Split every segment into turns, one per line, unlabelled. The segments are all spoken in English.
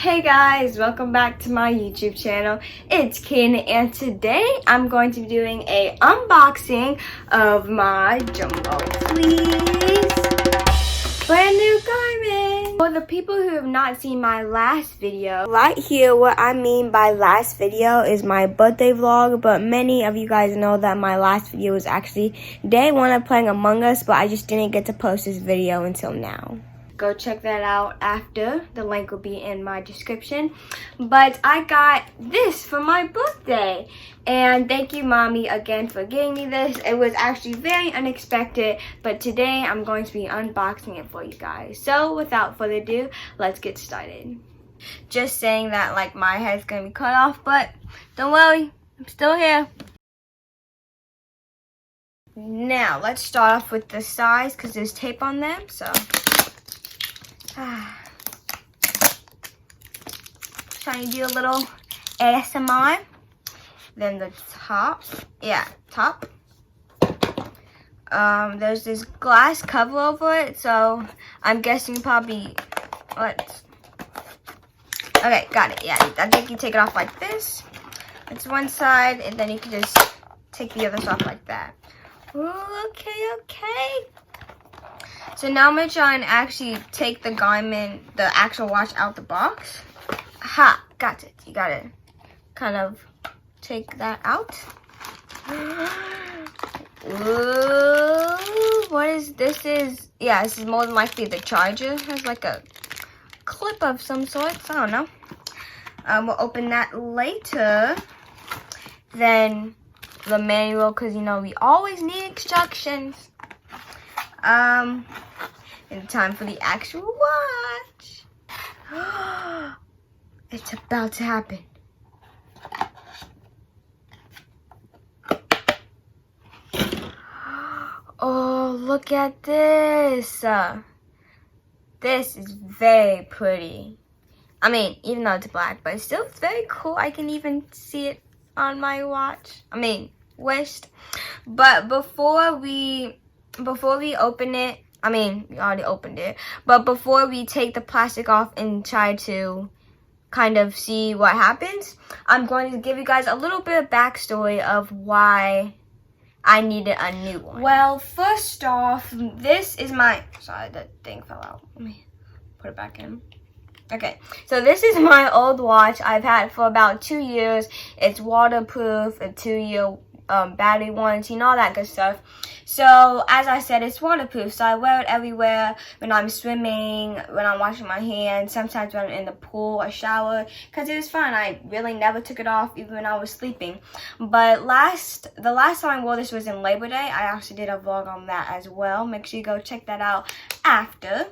Hey guys, welcome back to my YouTube channel. It's Ken, and today I'm going to be doing a unboxing of my Jumbo Please brand new Garmin. For the people who have not seen my last video, right here what I mean by last video is my birthday vlog, but many of you guys know that my last video was actually day one of playing Among Us, but I just didn't get to post this video until now. Go check that out after. The link will be in my description. But I got this for my birthday. And thank you, Mommy, again for getting me this. It was actually very unexpected. But today, I'm going to be unboxing it for you guys. So, without further ado, let's get started. Just saying that, like, my head's going to be cut off. But don't worry, I'm still here. Now, let's start off with the size because there's tape on them. So... trying to do a little ASMR. Then the top, top. There's this glass cover over it, so I'm guessing probably okay, got it. Yeah, I think you take it off like this. It's one side, and then you can just take the other off like that. Ooh, okay. So now I'm going to try and actually take the Garmin, the actual watch out the box. Ha! Got it. You got to kind of take that out. Ooh, what is this? This is more than likely the charger. It has like a clip of some sort. I don't know. We'll open that later. Then the manual, because you know we always need instructions. And time for the actual watch. It's about to happen. Oh, look at this. This is very pretty. I mean, even though it's black, but it's still very cool. I can even see it on my watch. I mean, wrist. But before we open it, I mean, we already opened it, but before we take the plastic off and try to kind of see what happens, I'm going to give you guys a little bit of backstory of why I needed a new one. Well, first off, this is my, sorry, that thing fell out. Let me put it back in. Okay, so this is my old watch I've had for about 2 years. It's waterproof, a 2-year battery warranty and all that good stuff. So as I said, it's waterproof, so I wear it everywhere, when I'm swimming, when I'm washing my hands, sometimes when I'm in the pool or shower, because it was fun. I really never took it off even when I was sleeping. But the last time I wore this was in Labor Day. I actually did a vlog on that as well. Make sure you go check that out after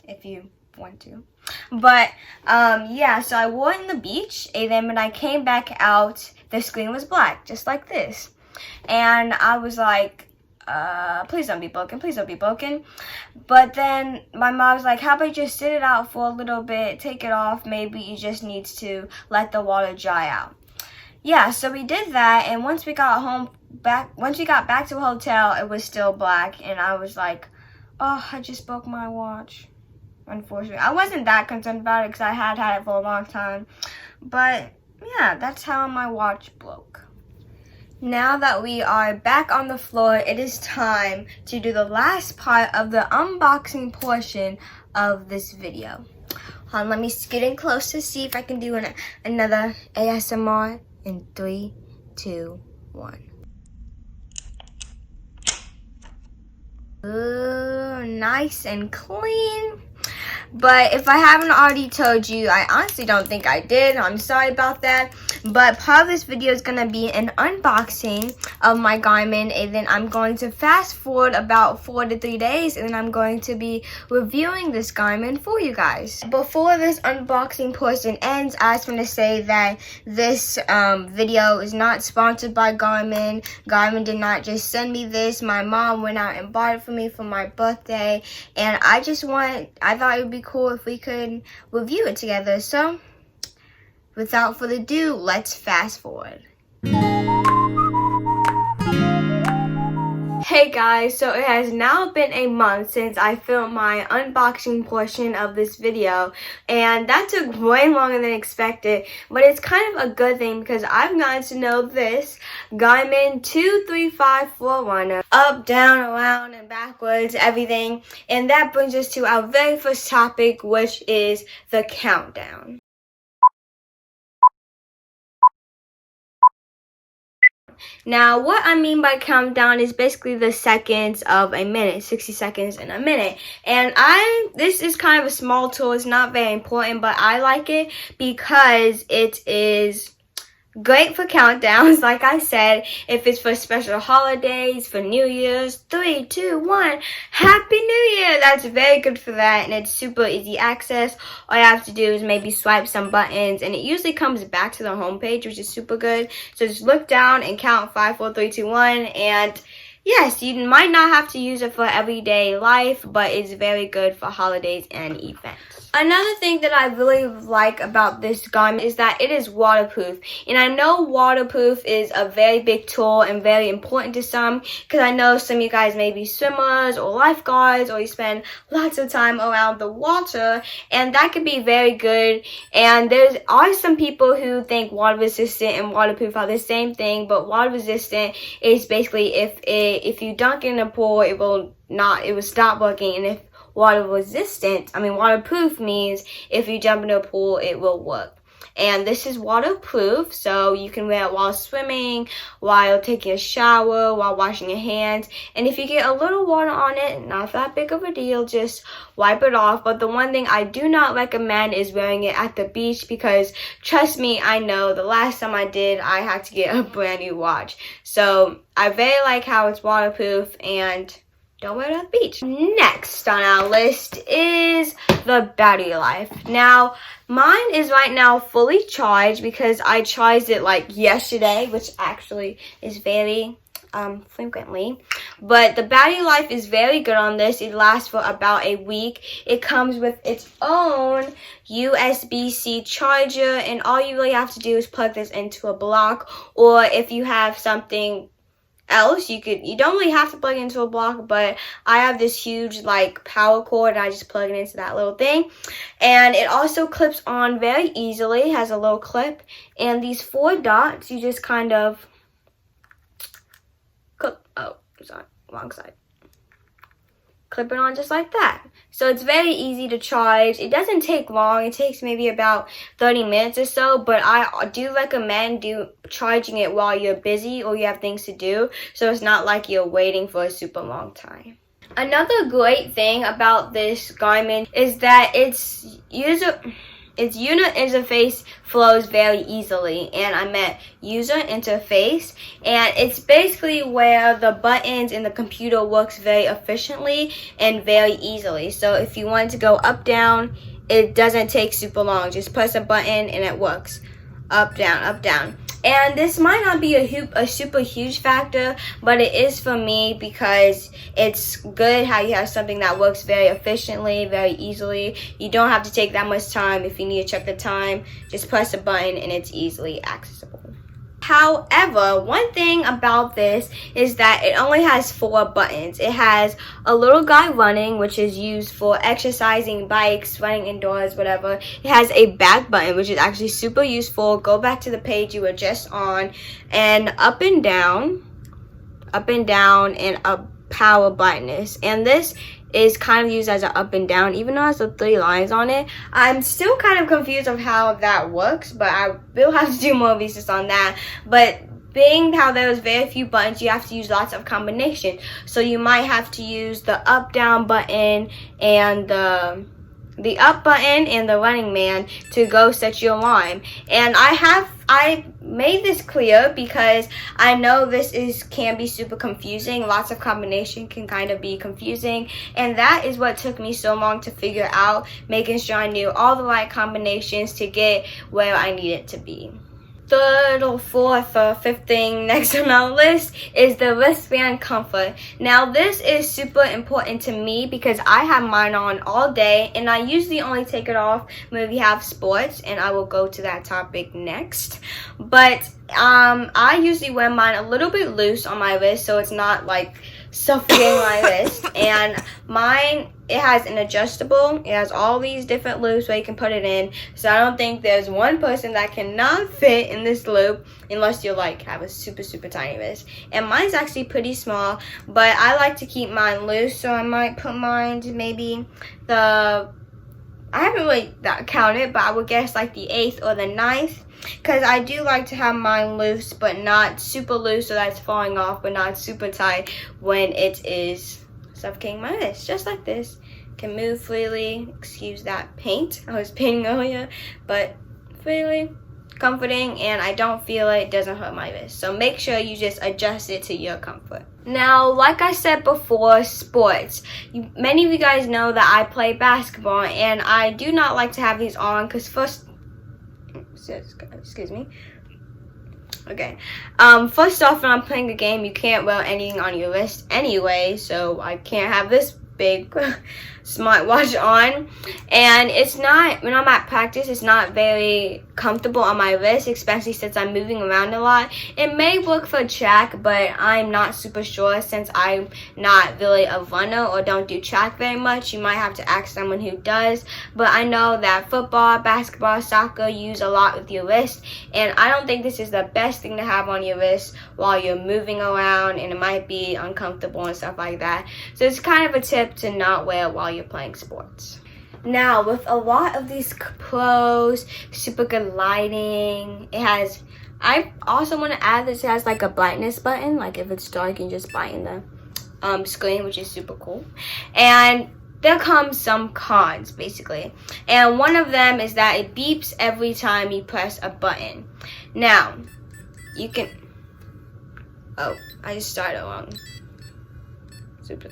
if you want to. But so I wore it on the beach, and then when I came back out, the screen was black, just like this. And I was like, please don't be broken, please don't be broken. But then my mom was like, how about you just sit it out for a little bit, take it off, maybe it just needs to let the water dry out. Yeah, so we did that, and once we got back to the hotel, it was still black, and I was like, oh, I just broke my watch. Unfortunately, I wasn't that concerned about it because I had it for a long time. But yeah, that's how my watch broke. Now that we are back on the floor, it is time to do the last part of the unboxing portion of this video. Hold on, let me get in close to see if I can do another ASMR in 3, 2, 1. Ooh, nice and clean. But if I haven't already told you, I honestly don't think I did. I'm sorry about that. But part of this video is going to be an unboxing of my Garmin. And then I'm going to fast forward about 4 to 3 days. And then I'm going to be reviewing this Garmin for you guys. Before this unboxing portion ends, I just want to say that this video is not sponsored by Garmin. Garmin did not just send me this. My mom went out and bought it for me for my birthday. And I thought it would be cool if we could review it together. So without further ado, let's fast forward. Hey guys, so it has now been a month since I filmed my unboxing portion of this video, and that took way longer than expected, but it's kind of a good thing because I've gotten to know this Garmin 235 Forerunner, up, down, around, and backwards, everything, and that brings us to our very first topic, which is the countdown. Now, what I mean by countdown is basically the seconds of a minute, 60 seconds in a minute. And this is kind of a small tool. It's not very important, but I like it because it is great for countdowns, like I said. If it's for special holidays, for New Year's, 3, 2, 1, Happy New Year! That's very good for that, and it's super easy access. All you have to do is maybe swipe some buttons, and it usually comes back to the home page, which is super good. So just look down and count 5, 4, 3, 2, 1, and yes, you might not have to use it for everyday life, but it's very good for holidays and events. Another thing that I really like about this Garmin is that it is waterproof. And I know waterproof is a very big tool and very important to some, because I know some of you guys may be swimmers or lifeguards, or you spend lots of time around the water, and that could be very good. And there are some people who think water resistant and waterproof are the same thing, but water resistant is basically if you dunk in a pool, it will stop working, and if waterproof means if you jump into a pool, it will work. And this is waterproof, so you can wear it while swimming, while taking a shower, while washing your hands. And if you get a little water on it, not that big of a deal, just wipe it off. But the one thing I do not recommend is wearing it at the beach, because trust me, I know the last time I did, I had to get a brand new watch. So I very like how it's waterproof, and don't wear it at the beach. Next on our list is the battery life. Now, mine is right now fully charged because I charged it like yesterday, which actually is very frequently. But the battery life is very good on this. It lasts for about a week. It comes with its own USB-C charger, and all you really have to do is plug this into a block, or if you have something else, you don't really have to plug it into a block, but I have this huge like power cord, and I just plug it into that little thing. And it also clips on very easily. It has a little clip, and these 4 dots, you just kind of wrong side, clip it on just like that. So it's very easy to charge. It doesn't take long. It takes maybe about 30 minutes or so, but I do recommend charging it while you're busy or you have things to do, so it's not like you're waiting for a super long time. Another great thing about this Garmin is that its user interface flows very easily, and I meant user interface, and it's basically where the buttons in the computer works very efficiently and very easily. So if you want to go up, down, it doesn't take super long. Just press a button and it works. Up, down, up, down. And this might not be a super huge factor, but it is for me because it's good how you have something that works very efficiently, very easily. You don't have to take that much time. If you need to check the time, just press a button and it's easily accessible. However, one thing about this is that it only has 4 buttons. It has a little guy running, which is used for exercising, bikes, running indoors, whatever. It has a back button, which is actually super useful. Go back to the page you were just on, and up and down, and a power brightness. And this is kind of used as an up and down, even though it has the 3 lines on it. I'm still kind of confused of how that works, but I will have to do more research on that. But being how there's very few buttons, you have to use lots of combinations. So you might have to use the up down button and the up button and the running man to go set your alarm. And I made this clear because I know this can be super confusing. Lots of combination can kind of be confusing, and that is what took me so long to figure out, making sure I knew all the right combinations to get where I needed to be. Third or fourth or fifth thing next on our list is the wristband comfort. Now this is super important to me because I have mine on all day, and I usually only take it off when we have sports, and I will go to that topic next. But I usually wear mine a little bit loose on my wrist, so it's not like suffocating my wrist. And mine, it has an adjustable. It has all these different loops where you can put it in. So I don't think there's one person that cannot fit in this loop unless you like have a super tiny wrist. And mine's actually pretty small, but I like to keep mine loose, so I might put mine to maybe I haven't really counted, but I would guess like the 8th or the 9th. Because I do like to have mine loose, but not super loose so that's falling off, but not super tight when it is suffocating my wrist. Just like this. Can move freely. Excuse that paint I was painting earlier. But freely, comforting, and I don't feel it doesn't hurt my wrist. So make sure you just adjust it to your comfort. Now, like I said before, sports. Many of you guys know that I play basketball, and I do not like to have these on because first, excuse me. Okay. First off, when I'm playing a game, you can't wear anything on your wrist anyway, so I can't have this big smartwatch on, and it's not, when I'm at practice, it's not very comfortable on my wrist, especially since I'm moving around a lot. It may work for track, but I'm not super sure since I'm not really a runner or don't do track very much. You might have to ask someone who does, but I know that football, basketball, soccer use a lot with your wrist, and I don't think this is the best thing to have on your wrist while you're moving around, and it might be uncomfortable and stuff like that. So it's kind of a tip to not wear while you're playing sports. Now, with a lot of these pros, super good lighting, it has, I also want to add this, it has like a brightness button, like if it's dark you can just brighten the screen, which is super cool. And there comes some cons basically, and one of them is that it beeps every time you press a button. Now you can, oh, I just started wrong. Super.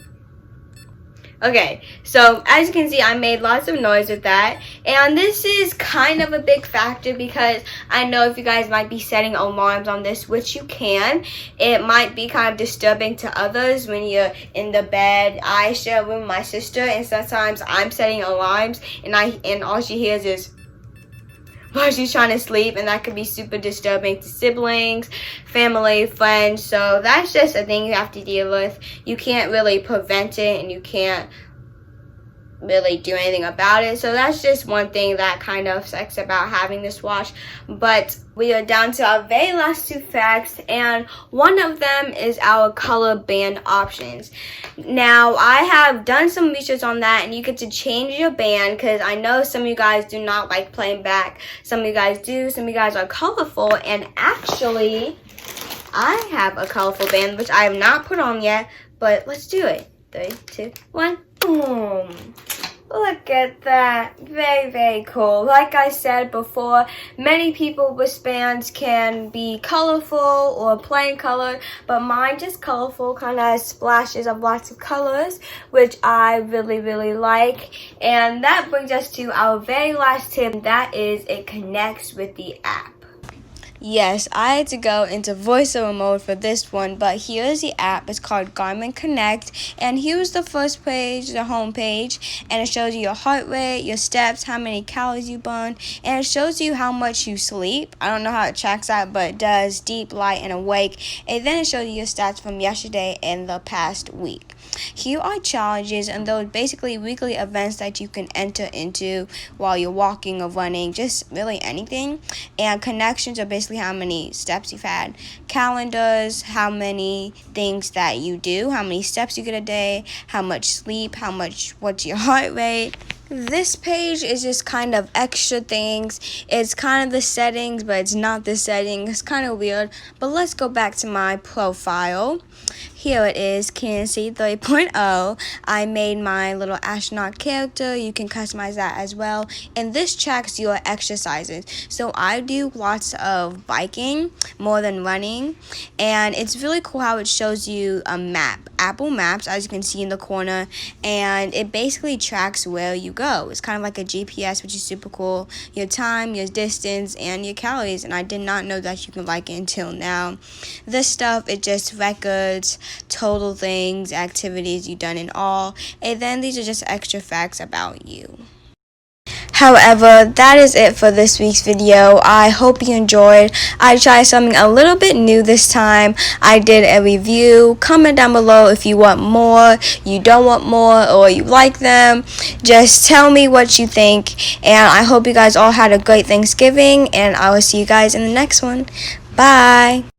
Okay, so as you can see, I made lots of noise with that, and this is kind of a big factor because I know if you guys might be setting alarms on this, which you can, it might be kind of disturbing to others when you're in the bed. I share a room with my sister, and sometimes I'm setting alarms, and all she hears is while she's trying to sleep, and that could be super disturbing to siblings, family, friends. So that's just a thing you have to deal with. You can't really prevent it, and you can't really do anything about it. So that's just one thing that kind of sucks about having this watch. But we are down to our very last 2 facts, and one of them is our color band options. Now, I have done some research on that, and you get to change your band because I know some of you guys do not like plain black. Some of you guys do. Some of you guys are colorful, and actually, I have a colorful band, which I have not put on yet, but let's do it. 3, 2, 1, boom. Look at that. Very cool. Like I said before, many people wristbands can be colorful or plain color, but mine just colorful, kind of has splashes of lots of colors, which I really like. And that brings us to our very last tip. That is, it connects with the app. Yes, I had to go into voiceover mode for this one, but here's the app. It's called Garmin Connect, and here's the first page, the home page, and it shows you your heart rate, your steps, how many calories you burn, and it shows you how much you sleep. I don't know how it tracks that, but it does deep, light, and awake, and then it shows you your stats from yesterday and the past week. Here are challenges, and those basically weekly events that you can enter into while you're walking or running, just really anything. And connections are basically how many steps you've had. Calendars, how many things that you do, how many steps you get a day, how much sleep, what's your heart rate. This page is just kind of extra things. It's kind of the settings, but it's not the settings. It's kind of weird. But let's go back to my profile. Here it is, Cancy 3.0. I made my little astronaut character. You can customize that as well. And this tracks your exercises. So I do lots of biking, more than running. And it's really cool how it shows you a map. Apple Maps, as you can see in the corner. And it basically tracks where you go. It's kind of like a GPS, which is super cool. Your time, your distance, and your calories. And I did not know that you can like it until now. This stuff, it just records total things, activities you've done in all, and then these are just extra facts about you. However, that is it for this week's video. I hope you enjoyed. I tried something a little bit new this time. I did a review. Comment down below if you want more, you don't want more, or you like them. Just tell me what you think, and I hope you guys all had a great Thanksgiving, and I will see you guys in the next one. Bye.